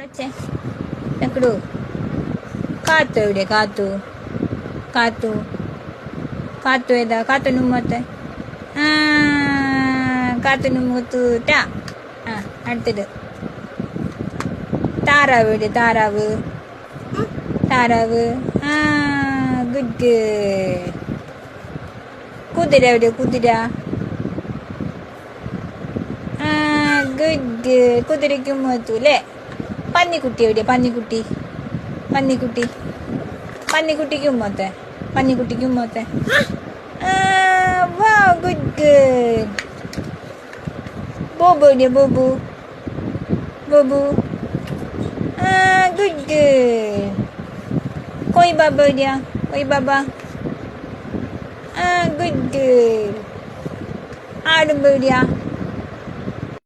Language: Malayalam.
Noche. Nakru. Kato ഇവിടെ കാത്തു കാത്തു കാത്തു ഏതാ കാത്തു നുമ്മത്തെ കാത്തു നുമ്മത്തു ടാ അടുത്തത് താറാവ് ഇവിടെ താറാവ് താറാവ് ഗുഡ് ഗുഡ് കുതിര എവിടെ കുതിര ഗുഡ് ഗുഡ് കുതിരയ്ക്കും മുഖത്തു അല്ലേ പന്നിക്കുട്ടി എവിടെ പന്നിക്കുട്ടി പന്നിക്കുട്ടി പന്നിക്കുട്ടിക്ക് ഉമ്മത്തെ പന്നിക്കുട്ടിക്ക് ഉമ്മത്തെ വാ ഗുഡ് ഗുഡ് ബോബു എവിടെ ബോബു ബോബു ഗുഡ് ഗുഡ് കോയി ബാബ എവിടെയാ കോയി ബാബ ഗുഡ് ഗുഡ് ആടുമ്പോ എവിടെയാ